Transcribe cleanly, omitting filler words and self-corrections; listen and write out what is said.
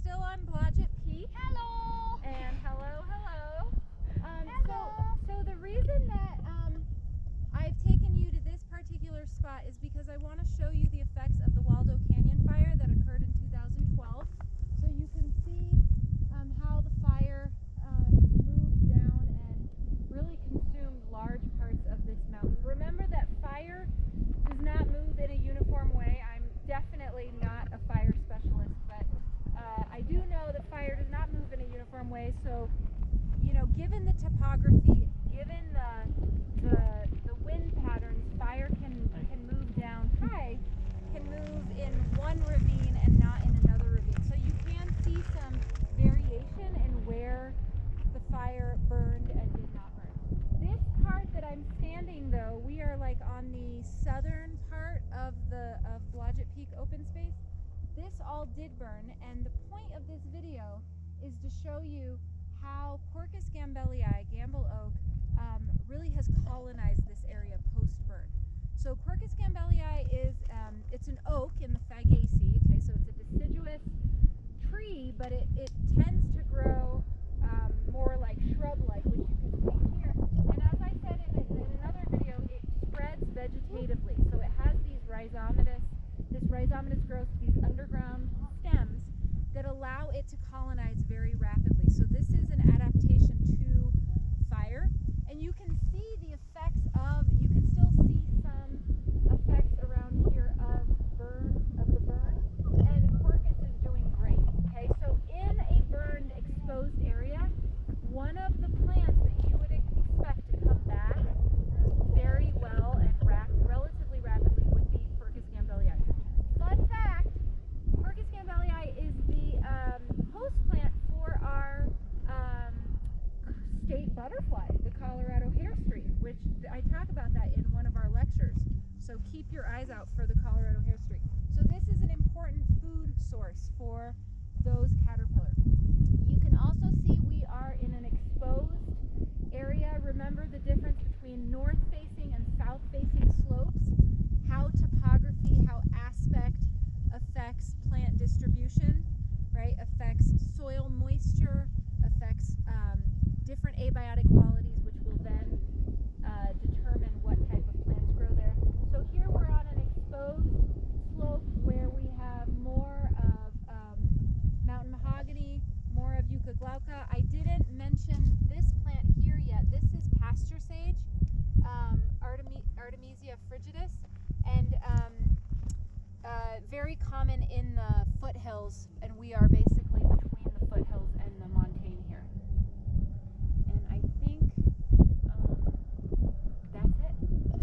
still on Blodgett Peak. Hello! And hello. Hello. So the reason that I've taken you to this particular spot is because I want to show you the effects of the Waldo Canyon Fire that occurred in 2012. So you can see how the fire moved down and really consumed large parts of this mountain. Remember that fire does not move in a uniform way. I'm definitely not a fire specialist, but I do know that fire does not move in a uniform way. So, you know, given the topography, given the wind patterns, fire can move down high, can move in one ravine and not in another ravine. So you can see some variation in where the fire burned and did not burn. This part that I'm standing, though, we are like on the southern part of Blodgett Peak open space. This all did burn, and the point of this video is to show you how Quercus gambellii, gamble oak, really has colonized this area post-burn. So Quercus gambellii is, it's an oak in the Fagaceae, okay, so it's a deciduous tree, but it tends to grow more like shrub-like, which you can see here. And as I said in another video, it spreads vegetatively, so it has these rhizomatous growth, these underground stems that allow it to colonize very rapidly. So this is an adaptation to fire, and you can see the effects you can still see some effects around here of the burn, and Quercus is doing great. Okay, so in a burned, exposed area, one of the plants that you would expect to come back very well and relatively rapidly would be Quercus gambellii. Fun fact, Quercus gambellii is the host plant for our state butterfly, the Colorado hairstream, which I talk about that in one of our lectures. So keep your eyes out for the Colorado hairstream. So this is an important food source for those caterpillars. You can also see we are in an exposed area. Remember the difference between north-facing and south-facing slopes, how topography, how aspect affects plant distribution, right? Affects soil moisture, affects different abiotic qualities, which will then determine what type of plants grow there. So here we're on an exposed slope where we have more of mountain mahogany, more of Yucca glauca. I didn't mention this plant here yet. This is pasture sage, Artemisia frigidus, and very common in the foothills